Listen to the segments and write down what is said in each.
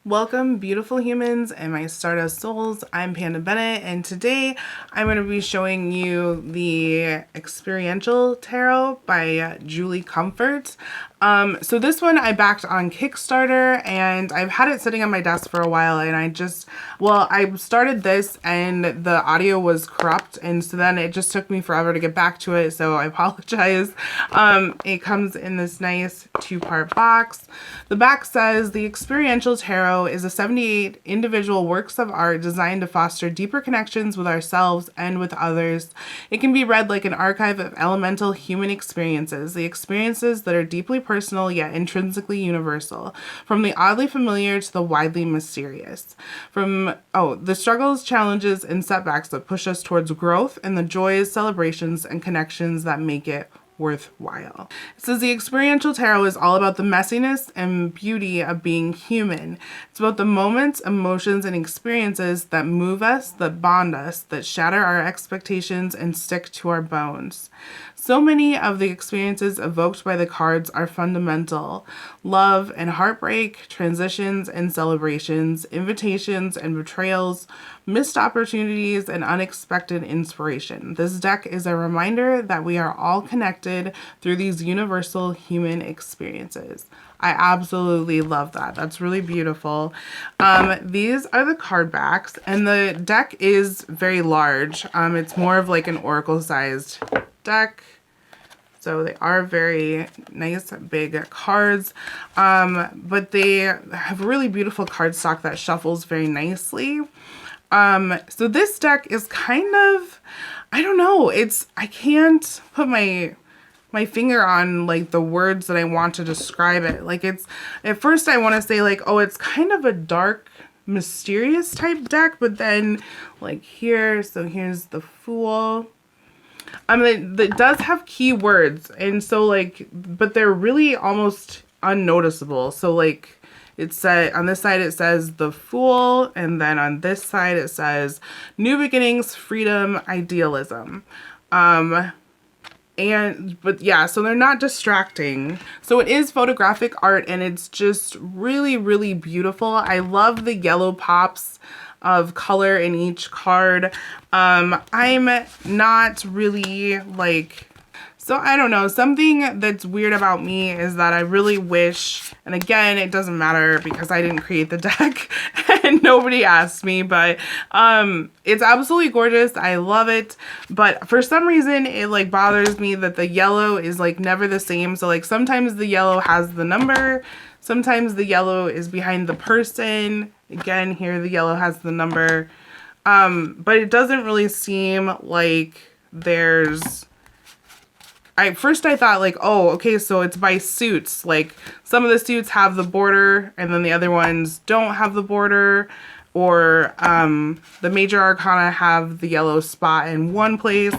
Welcome, beautiful humans and my Stardust souls. I'm Panda Bennett, and today I'm going to be showing you the Experiential Tarot by Julie Comfort. So this one I backed on Kickstarter, and I've had it sitting on my desk for a while, and I started this and the audio was corrupt, and so then it just took me forever to get back to it, so I apologize. It comes in this nice two-part box. The back says, the Experiential Tarot is a 78 individual works of art designed to foster deeper connections with ourselves and with others. It can be read like an archive of elemental human experiences, the experiences that are deeply personal yet intrinsically universal, from the oddly familiar to the widely mysterious, from the struggles, challenges, and setbacks that push us towards growth, and the joys, celebrations, and connections that make it worthwhile. It says the Experiential Tarot is all about the messiness and beauty of being human. It's about the moments, emotions, and experiences that move us, that bond us, that shatter our expectations and stick to our bones. So many of the experiences evoked by the cards are fundamental. Love and heartbreak, transitions and celebrations, invitations and betrayals, missed opportunities, and unexpected inspiration. This deck is a reminder that we are all connected through these universal human experiences. I absolutely love that. That's really beautiful. These are the card backs, and the deck is very large. It's more of like an oracle-sized deck. So they are very nice, big cards, but they have really beautiful cardstock that shuffles very nicely. So this deck is kind of, I don't know, I can't put my finger on like the words that I want to describe it. Like at first I want to say like, oh, it's kind of a dark, mysterious type deck, but then like here's the Fool. It does have keywords, and so like, but they're really almost unnoticeable. So like, it said on this side it says the Fool, and then on this side it says new beginnings, freedom, idealism. But yeah, so they're not distracting. So it is photographic art, and it's just really, really beautiful. I love the yellow pops of color in each card. I'm not really like, so I don't know, something that's weird about me is that I really wish, and again, it doesn't matter because I didn't create the deck and nobody asked me, but it's absolutely gorgeous. I love it, but for some reason it like bothers me that the yellow is like never the same. So like sometimes the yellow has the number, sometimes the yellow is behind the person. Again, here the yellow has the number, but it doesn't really seem like there's, first I thought like, oh, okay, so it's by suits. Like some of the suits have the border and then the other ones don't have the border, or the major arcana have the yellow spot in one place,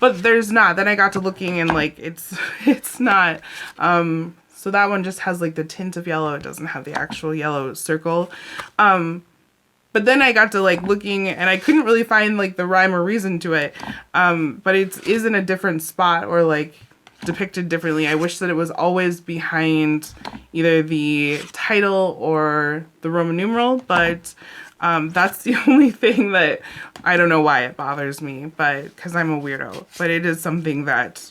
but there's not. Then I got to looking and like it's not. So that one just has like the tint of yellow. It doesn't have the actual yellow circle. But then I got to like looking and I couldn't really find like the rhyme or reason to it. But it is in a different spot or like depicted differently. I wish that it was always behind either the title or the Roman numeral, but that's the only thing that I don't know why it bothers me, but because I'm a weirdo, but it is something that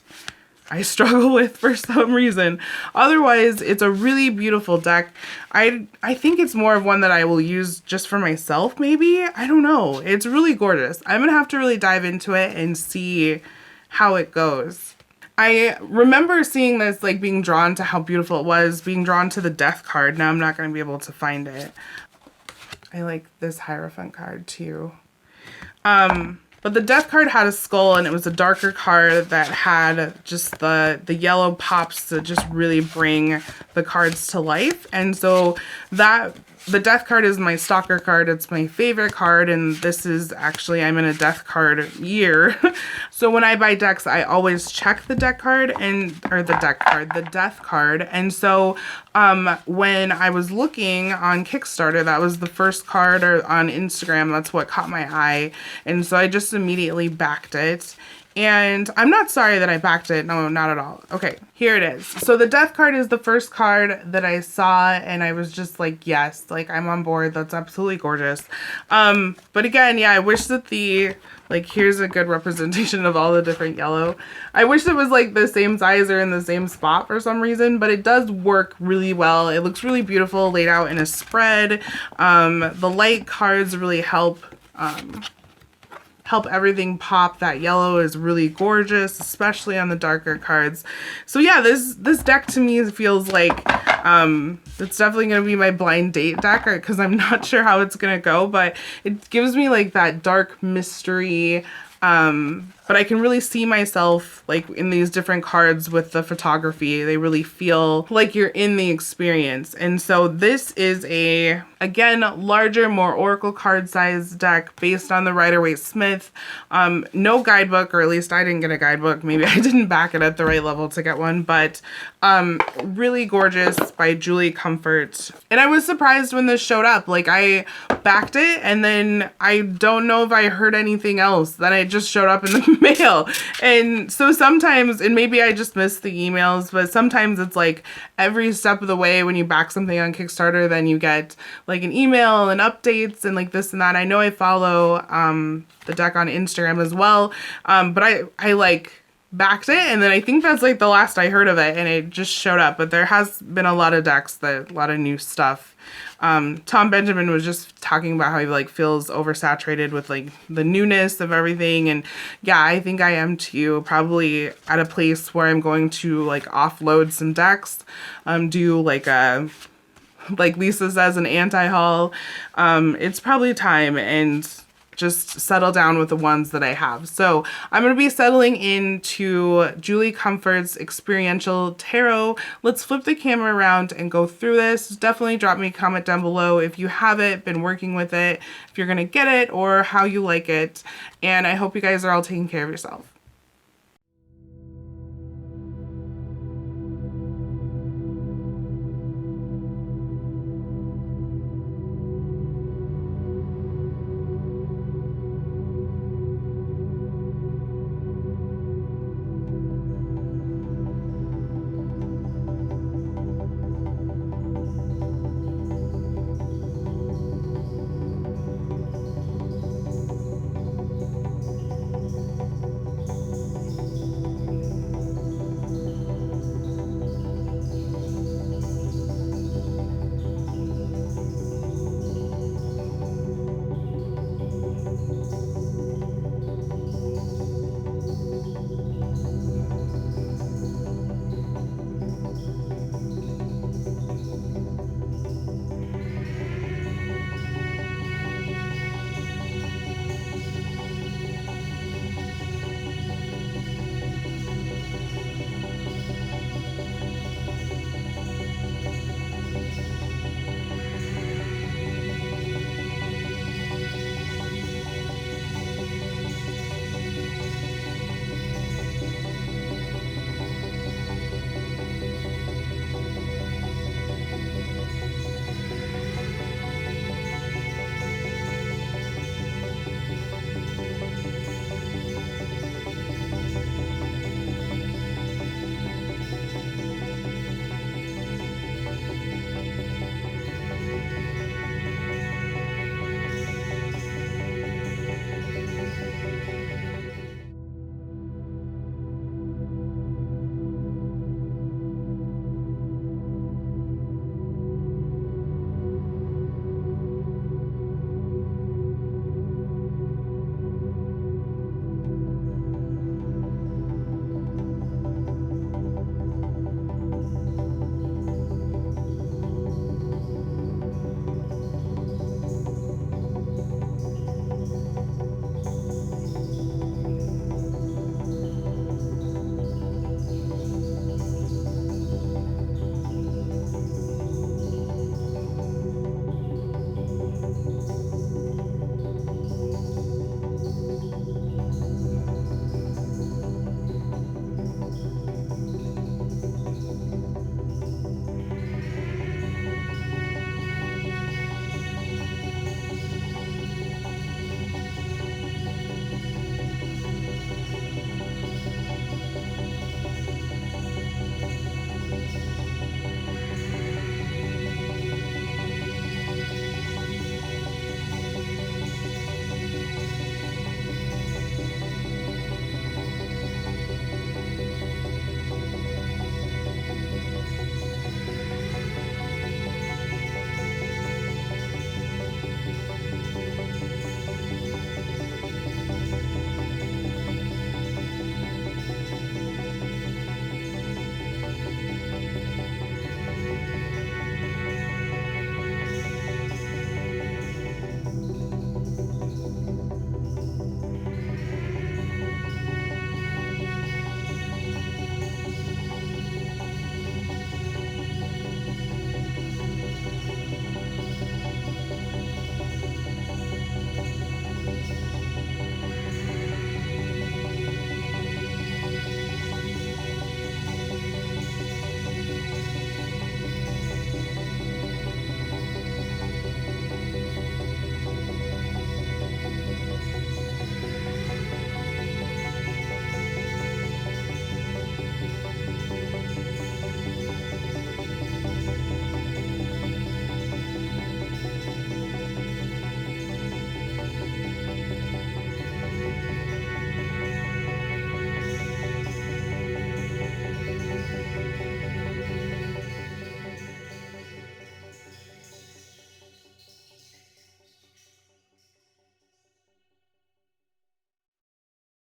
I struggle with for some reason. Otherwise, it's a really beautiful deck. I think it's more of one that I will use just for myself, maybe. I don't know. It's really gorgeous. I'm going to have to really dive into it and see how it goes. I remember seeing this, like being drawn to how beautiful it was, being drawn to the Death card. Now I'm not going to be able to find it. I like this Hierophant card too. But the Death card had a skull, and it was a darker card that had just the yellow pops to just really bring the cards to life. And so the Death card is my stalker card. It's my favorite card, and this is actually, I'm in a Death card year. So when I buy decks, I always check the Death card. And so when I was looking on Kickstarter, that was the first card, or on Instagram, that's what caught my eye. And so I just immediately backed it. And I'm not sorry that I backed it. No, not at all. Okay, here it is. So the Death card is the first card that I saw, and I was just like, yes, like I'm on board. That's absolutely gorgeous. But again, yeah, I wish that here's a good representation of all the different yellow. I wish it was like the same size or in the same spot for some reason, but it does work really well. It looks really beautiful laid out in a spread. The light cards really help everything pop. That yellow is really gorgeous, especially on the darker cards. So yeah, this deck to me feels like it's definitely going to be my blind date deck, because I'm not sure how it's going to go, but it gives me like that dark mystery, but I can really see myself like in these different cards with the photography. They really feel like you're in the experience. And so this is a, again, larger, more oracle card size deck based on the Rider-Waite-Smith. No guidebook, or at least I didn't get a guidebook. Maybe I didn't back it at the right level to get one, but really gorgeous by Julie Comfort. And I was surprised when this showed up. Like, I backed it and then I don't know if I heard anything else. Then it just showed up in the mail. And so sometimes, and maybe I just missed the emails, but sometimes it's like every step of the way when you back something on Kickstarter, then you get like an email and updates and like this and that. I know I follow the deck on Instagram as well, but I like backed it, and then I think that's like the last I heard of it, and it just showed up. But there has been a lot of decks, a lot of new stuff. Tom Benjamin was just talking about how he like feels oversaturated with like the newness of everything, and yeah, I think I am too. Probably at a place where I'm going to like offload some decks, do like a, like Lisa says, an anti-haul. It's probably time, and just settle down with the ones that I have. So I'm going to be settling into Julie Comfort's Experiential Tarot. Let's flip the camera around and go through this. Definitely drop me a comment down below if you have it, been working with it, if you're going to get it, or how you like it. And I hope you guys are all taking care of yourself.